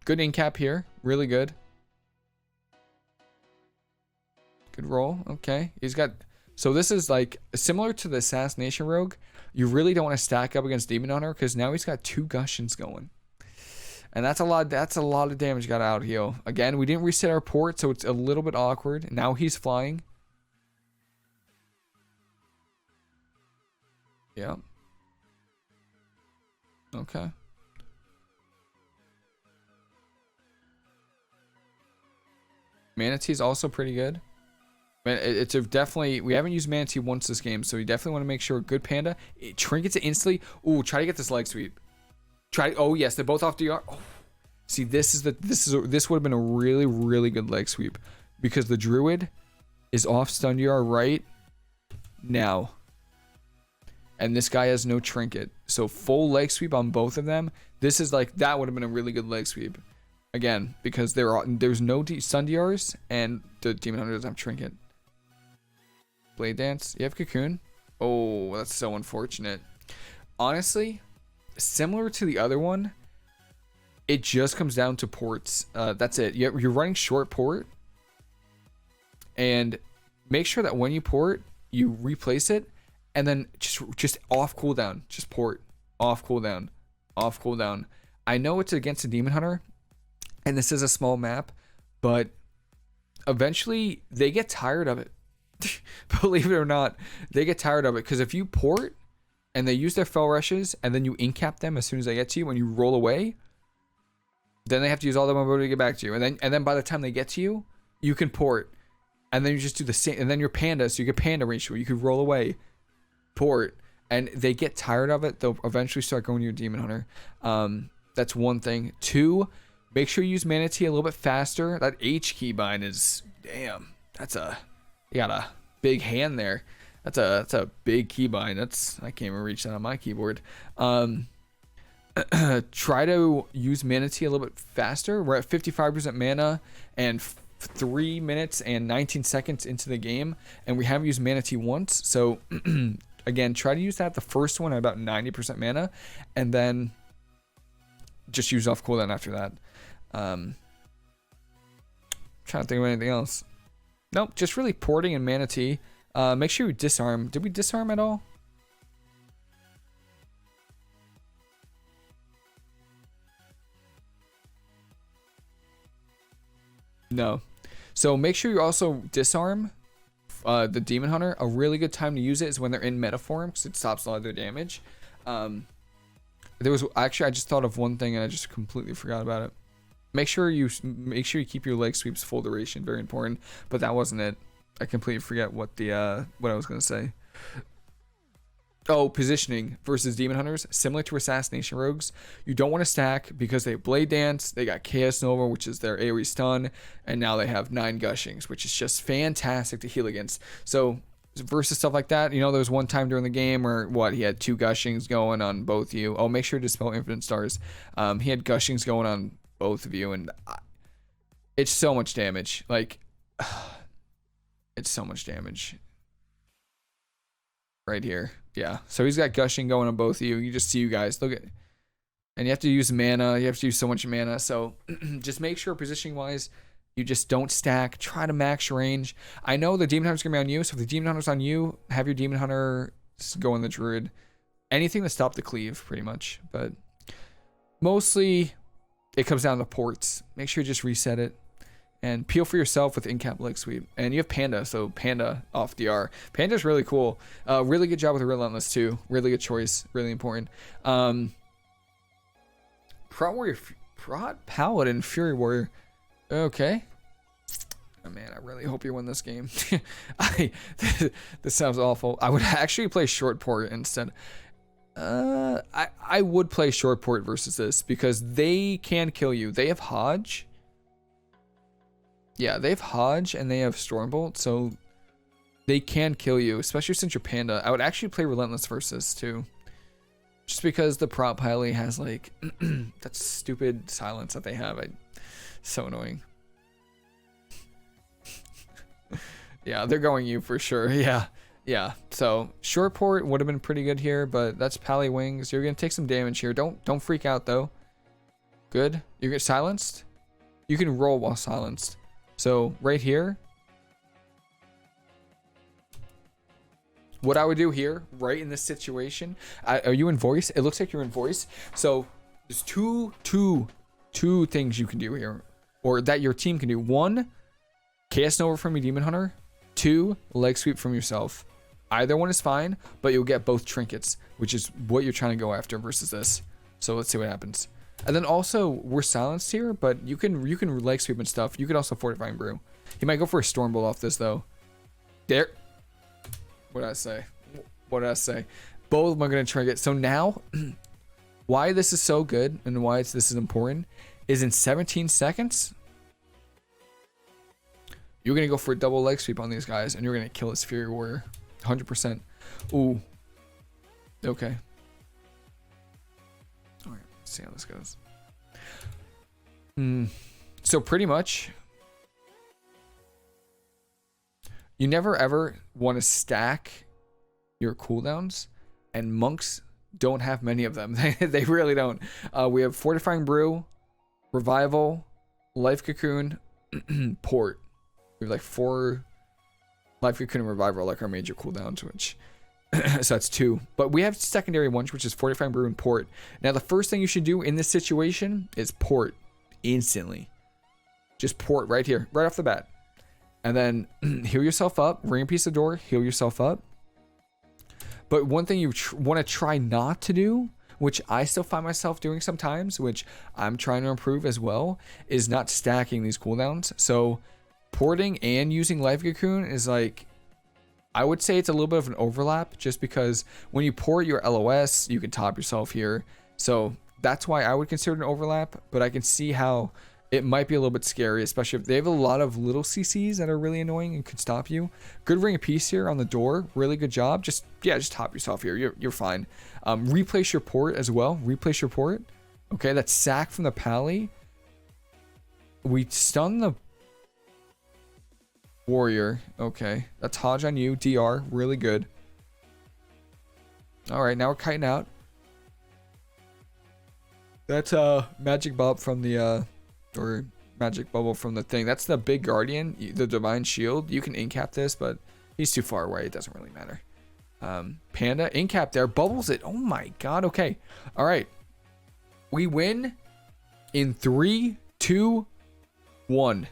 Good incap here. Really good. Good roll. Okay. He's got... So this is like similar to the Assassination Rogue. You really don't want to stack up against Demon Hunter because now he's got 2 Gushings going. And that's a lot of damage got out heal. Again, we didn't reset our port, so it's a little bit awkward. Now he's flying. Yeah. Okay. Manatee's also pretty good. It's a definitely... We haven't used Manatee once this game, so you definitely want to make sure. Good Panda. It trinkets it instantly. Ooh, try to get this leg sweep. Try... Oh, yes. They're both off DR. Oh. See, this would have been a really, really good leg sweep. Because the Druid is off stun DR right now. And this guy has no trinket. So full leg sweep on both of them. This is like... That would have been a really good leg sweep. Again, because there's no stun DRs. And the Demon Hunter doesn't have trinket. Blade Dance. You have Cocoon. Oh, that's so unfortunate. Honestly, similar to the other one, it just comes down to ports. That's it. You're running short port. And make sure that when you port, you replace it. And then just off cooldown. Just port. Off cooldown. Off cooldown. I know it's against a Demon Hunter. And this is a small map. But eventually, they get tired of it. Believe it or not, they get tired of it because if you port and they use their fell rushes and then you incap them as soon as they get to you when you roll away, then they have to use all their mobility to get back to you, and then by the time they get to you, you can port, and then you just do the same, and then you're Panda, so you get Panda ratio, you could roll away, port, and they get tired of it. They'll eventually start going to your Demon Hunter. That's one thing. 2, make sure you use Manatee a little bit faster. That H keybind is damn. You got a big hand there. That's a big keybind. I can't even reach that on my keyboard. Try to use Manatee a little bit faster. We're at 55% mana and 3 minutes and 19 seconds into the game, and we haven't used Manatee once. So again, try to use that the first one at about 90% mana, and then just use off cooldown after that. Trying to think of anything else. Nope, just really porting and Manatee. Make sure you disarm. Did we disarm at all? No. So make sure you also disarm the Demon Hunter. A really good time to use it is when they're in meta form because it stops a lot of their damage. I just thought of one thing and I just completely forgot about it. Make sure you keep your leg sweeps full duration. Very important. But that wasn't it. I completely forget what I was gonna say. Oh, positioning versus Demon Hunters, similar to Assassination Rogues. You don't want to stack because they have Blade Dance, they got Chaos Nova, which is their AoE stun, and now they have 9 Gushings, which is just fantastic to heal against. So versus stuff like that, there was one time during the game where he had 2 Gushings going on both of you. Oh, make sure to dispel Infinite Stars. He had Gushings going on both of you, and it's so much damage. Like, it's so much damage. Right here. Yeah. So he's got Gushing going on both of you. You just see you guys. Look at... And you have to use mana. You have to use so much mana. So just make sure positioning-wise, you just don't stack. Try to max your range. I know the Demon Hunter's going to be on you. So if the Demon Hunter's on you, have your Demon Hunter go in the Druid. Anything to stop the cleave, pretty much. But mostly, it comes down to ports. Make sure you just reset it. And peel for yourself with incap leg sweep. And you have Panda, so Panda off DR. Panda's really cool. Really good job with the Relentless too. Really good choice. Really important. Prot Paladin Fury Warrior. Okay. Oh man, I really hope you win this game. This sounds awful. I would actually play short port instead. I would play short port versus this because they can kill you. They have Hodge. Yeah, they have Hodge and they have Stormbolt, so they can kill you, especially since you're Panda. I would actually play Relentless versus too. Just because the Prot Pily has like that stupid silence that they have. So annoying. Yeah, they're going you for sure. Yeah. So short port would have been pretty good here, but that's Pally Wings. You're gonna take some damage here. Don't freak out though. Good. You get silenced. You can roll while silenced. So right here, what I would do here, right in this situation, are you in voice? It looks like you're in voice. So there's two things you can do here, or that your team can do. One, Chaos Nova from your Demon Hunter. Two, leg sweep from yourself. Either one is fine, but you'll get both trinkets, which is what you're trying to go after versus this. So let's see what happens. And then also, we're silenced here, but you can leg sweep and stuff. You could also Fortifying Brew. He might go for a Stormbolt off this though. There. What did I say? What did I say? Both of them are going to trinket. So now, why this is so good and why this is important is in 17 seconds, you're going to go for a double leg sweep on these guys and you're going to kill this Fury Warrior. 100%. Ooh. Okay. All right. Let's see how this goes. So pretty much, you never ever want to stack your cooldowns, and monks don't have many of them. They really don't. We have Fortifying Brew, Revival, Life Cocoon, Port. We have like 4 Life Cocoon and Revival, like our major cooldowns, which so that's 2. But we have secondary ones, which is Fortifying Brew and Port. Now the first thing you should do in this situation is Port instantly. Just Port right here, right off the bat. And then heal yourself up, ring a piece of door, heal yourself up. But one thing you want to try not to do, which I still find myself doing sometimes, which I'm trying to improve as well, is not stacking these cooldowns. So porting and using Life Cocoon is like, I would say it's a little bit of an overlap, just because when you port your LOS, you can top yourself here. So that's why I would consider it an overlap, but I can see how it might be a little bit scary, especially if they have a lot of little CCs that are really annoying and could stop you. Good ring of peace here on the door. Really good job. Just top yourself here. You're fine. Replace your port as well. Replace your port. Okay, that's sack from the Pally. We stun the warrior. Okay, that's Hodge on you. DR, really good. All right, now we're kiting out. That's Magic Bob from the or Magic Bubble from the thing. That's the big guardian, the Divine Shield. You can incap this, but he's too far away. It doesn't really matter. Panda, incap there. Bubbles it. Oh my god. Okay. All right. We win in 3, 2, 1.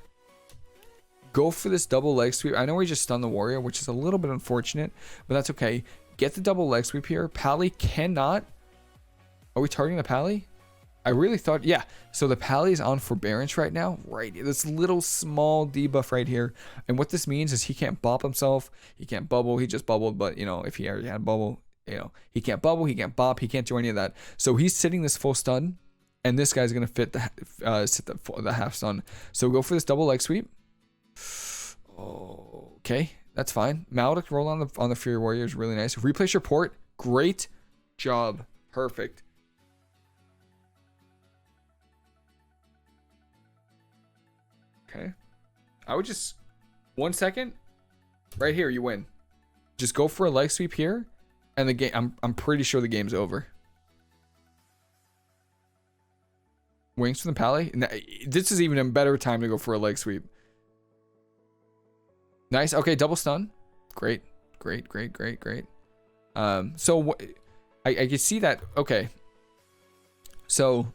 Go for this double leg sweep. I know we just stunned the warrior, which is a little bit unfortunate, but that's okay. Get the double leg sweep here. Pally cannot. Are we targeting the Pally? I really thought, yeah. So the Pally is on forbearance right now. Right. This little small debuff right here. And what this means is he can't bop himself. He can't bubble. He just bubbled. But, you know, if he already had bubble, you know, he can't bubble. He can't bop. He can't do any of that. So he's sitting this full stun. And this guy's going to fit the half stun. So go for this double leg sweep. Okay. That's fine. Maldic roll on the Fury Warrior is really nice. Replace your port. Great job. Perfect. Okay. I would just 1 second. Right here, you win. Just go for a leg sweep here, and the game. I'm pretty sure the game's over. Wings from the Pally. This is even a better time to go for a leg sweep. Nice. Okay, double stun. Great. Great. So I can see that. Okay. So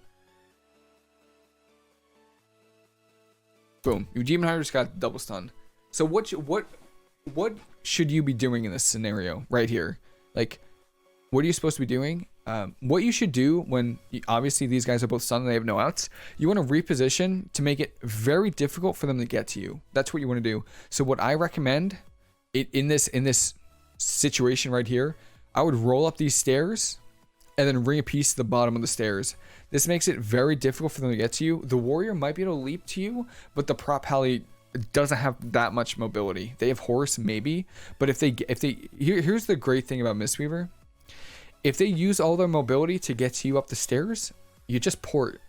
boom. Your Demon Hunter just got double stun. So what should you be doing in this scenario right here? Like, what are you supposed to be doing? What you should do when obviously these guys are both stunned and they have no outs, you want to reposition to make it very difficult for them to get to you. That's what you want to do. So what I recommend in this situation right here, I would roll up these stairs and then bring a piece to the bottom of the stairs. This makes it very difficult for them to get to you. The warrior might be able to leap to you, but the prop pally doesn't have that much mobility. They have horse maybe, but here's the great thing about mistweaver. If they use all their mobility to get to you up the stairs, you just port,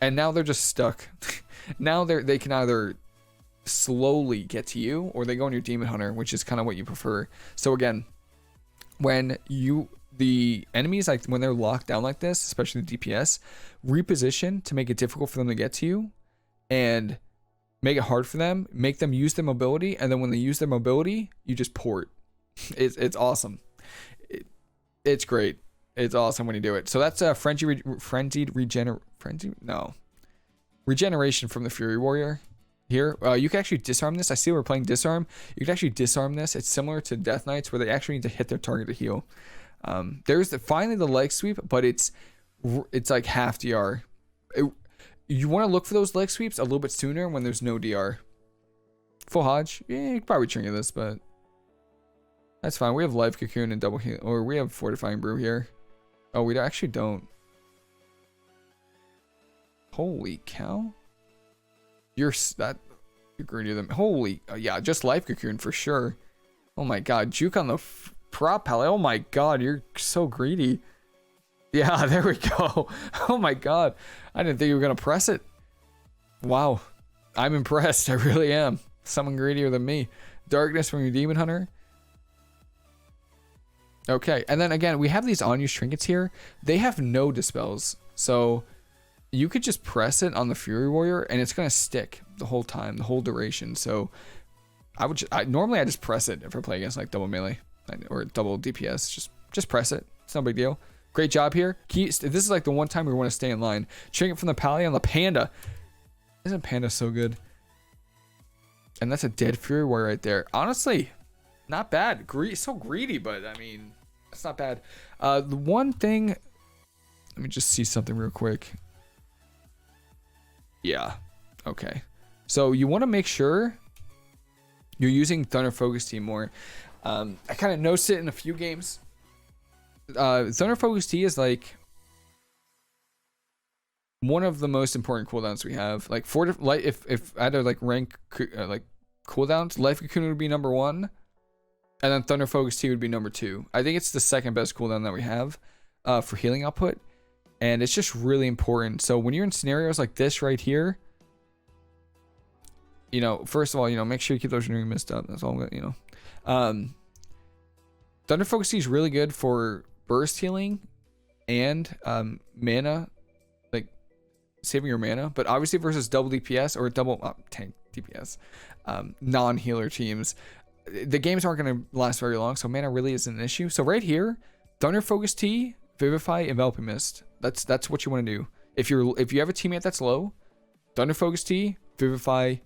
and now they're just stuck. Now they can either slowly get to you, or they go on your demon hunter, which is kind of what you prefer. So again, when the enemies, like when they're locked down like this, especially the DPS, reposition to make it difficult for them to get to you and make it hard for them, make them use their mobility, and then when they use their mobility, you just port. It's awesome. It's great. It's awesome when you do it. So that's a regeneration from the Fury Warrior. Here, you can actually disarm this. I see we're playing disarm. You can actually disarm this. It's similar to Death Knights, where they actually need to hit their target to heal. There's finally the leg sweep, but it's like half DR. You want to look for those leg sweeps a little bit sooner when there's no DR. Full Hodge, yeah, you could probably trigger this, but that's fine. We have Life Cocoon and double heal, or we have Fortifying Brew here. Oh, we actually don't. Holy cow! You're greedier than holy. Yeah, just Life Cocoon for sure. Oh my god, juke on the prop pally. Oh my god, you're so greedy. Yeah, there we go. Oh my god, I didn't think you were gonna press it. Wow, I'm impressed. I really am. Someone greedier than me. Darkness from your demon hunter. Okay, and then again, we have these on-use trinkets here. They have no dispels, so you could just press it on the Fury Warrior and it's gonna stick the whole time, the whole duration. So normally I just press it if I play against like double melee or double DPS. Just press it. It's no big deal. Great job here. This is like the one time we want to stay in line. Trinket from the Pally on the Panda. Isn't Panda so good? And that's a dead Fury Warrior right there. Honestly, not bad. So greedy, but I mean, it's not bad. The one thing, let me just see something real quick. Yeah. Okay. So you want to make sure you're using Thunder Focus Tea more. I kind of noticed it in a few games. Thunder Focus Tea is like one of the most important cooldowns we have. Like if I had to like rank like cooldowns, Life Cocoon would be number 1, and then Thunder Focus Tea would be number 2. I think it's the second best cooldown that we have for healing output. And it's just really important. So when you're in scenarios like this right here, you know, first of all, you know, make sure you keep those renewing mist up. That's all, you know. Thunder Focus Tea is really good for burst healing and mana, like saving your mana. But obviously versus double DPS or double tank DPS, non-healer teams, the games aren't going to last very long. So mana really isn't an issue. So right here, Thunder Focus Tea, Vivify, Enveloping Mist. That's what you want to do. If you have a teammate that's low, Thunder Focus Tea, Vivify,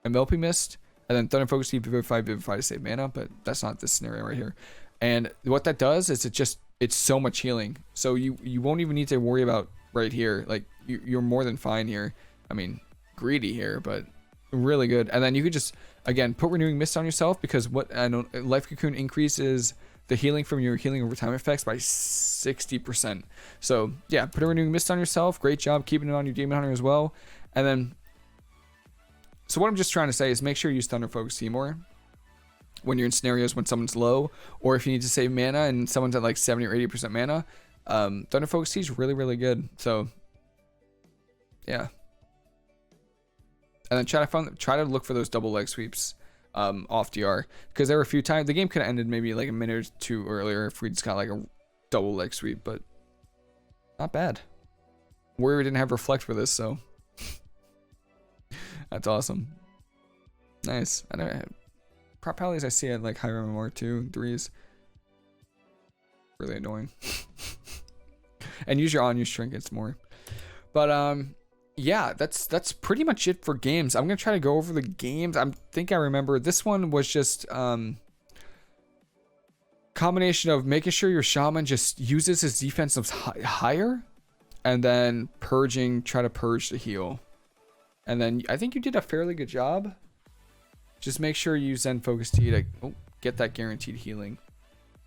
Enveloping Mist, and then Thunder Focus Tea, Vivify to save mana. But that's not this scenario right here. And what that does is it's so much healing. So you won't even need to worry about right here. Like you're more than fine here. I mean, greedy here, but really good. And then you could just again put Renewing Mist on yourself, because what I know, Life Cocoon increases the healing from your healing over time effects by 60%. So yeah, put a Renewing Mist on yourself. Great job keeping it on your Demon Hunter as well. And then, so what I'm just trying to say is make sure you use Thunder Focus Tea more when you're in scenarios when someone's low, or if you need to save mana and someone's at like 70 or 80% mana. Thunder Focus Tea is really, really good. So yeah. And then try to look for those double leg sweeps off DR, because there were a few times the game could have ended maybe like a minute or two earlier if we just got like a double leg sweep, but not bad. Warrior didn't have Reflect for this, so that's awesome. Nice. I know prop pallies I see at like higher MMR 2, 3s. Really annoying. And use your on-use trinkets more. But yeah, that's pretty much it for games. I'm gonna try to go over the games. I think I remember this one was just combination of making sure your shaman just uses his defensives higher, and then try to purge to heal. And then I think you did a fairly good job. Just make sure you use Zen Focus Tea to get that guaranteed healing.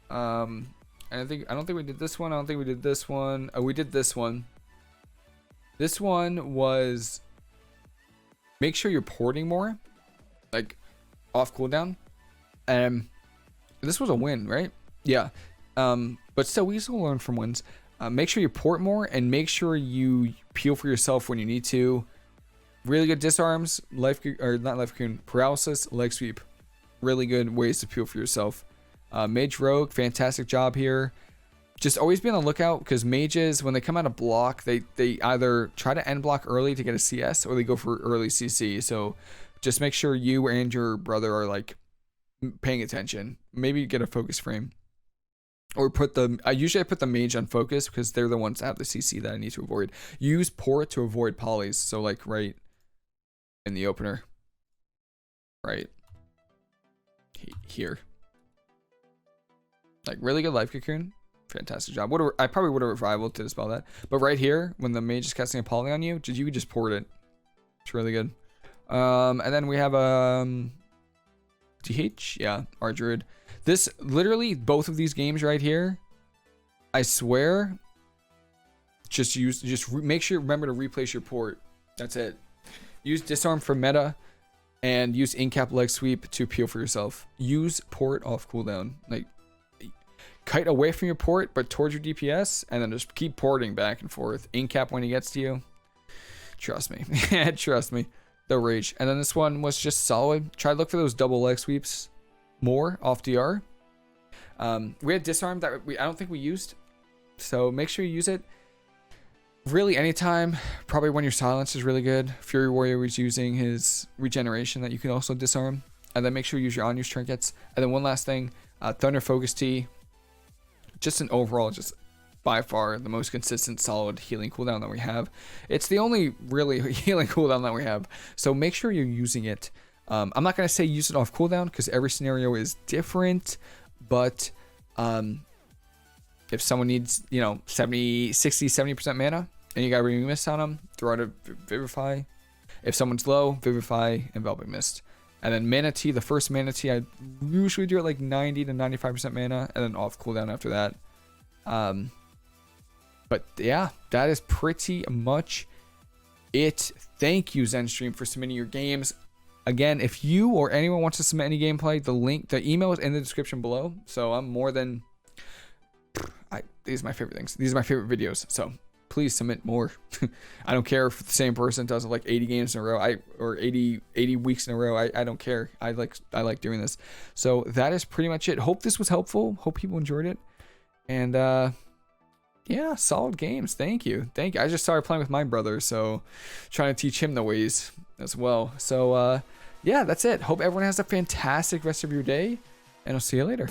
And And I don't think we did this one. I don't think we did this one. Oh, we did this one. This one was make sure you're porting more, like off cooldown. This was a win, right? Yeah. But still, we still learn from wins. Make sure you port more and make sure you peel for yourself when you need to. Really good disarms, paralysis, leg sweep. Really good ways to peel for yourself. Mage rogue, fantastic job here. Just always be on the lookout because mages, when they come out of block, they either try to end block early to get a CS or they go for early CC. So just make sure you and your brother are like paying attention. Maybe get a focus frame. Or usually I put the mage on focus because they're the ones that have the CC that I need to avoid. Use port to avoid polys. So like right in the opener. Right here. Like really good life cocoon. Fantastic job. I probably would have revival to dispel that. But right here, when the mage is casting a poly on you, you could just port it. It's really good. And then we have TH, yeah, Rdruid. This literally both of these games right here, I swear, make sure remember to replace your port. That's it. Use disarm for meta and use incap leg sweep to peel for yourself. Use port off cooldown. Like kite away from your port but towards your DPS and then just keep porting back and forth. Incap when he gets to you. Trust me. Trust me. The rage. And then this one was just solid. Try to look for those double leg sweeps more off DR. We had disarm that I don't think we used, so make sure you use it really anytime. Probably when your silence is really good. Fury Warrior was using his regeneration that you can also disarm, and then make sure you use your unused trinkets. And then one last thing, Thunder Focus Tea, just an overall just by far the most consistent solid healing cooldown that we have. It's the only really healing cooldown that we have, so make sure you're using it. I'm not going to say use it off cooldown because every scenario is different, but if someone needs, 60, 70% mana and you got Renewing Mist on them, throw out a Vivify. If someone's low, Vivify, Enveloping Mist. And then Mana Tea, the first Mana Tea, I usually do it like 90 to 95% mana and then off cooldown after that. But yeah, that is pretty much it. Thank you, Zenstreamm, for submitting your games. Again, if you or anyone wants to submit any gameplay, the email is in the description below. So I'm more than, these are my favorite things. These are my favorite videos. So please submit more. I don't care if the same person does it like 80 games in a row, or 80 weeks in a row. I don't care. I like doing this. So that is pretty much it. Hope this was helpful. Hope people enjoyed it. And yeah, solid games. Thank you. I just started playing with my brother, so trying to teach him the ways as well. So yeah, that's it. Hope everyone has a fantastic rest of your day, and I'll see you later.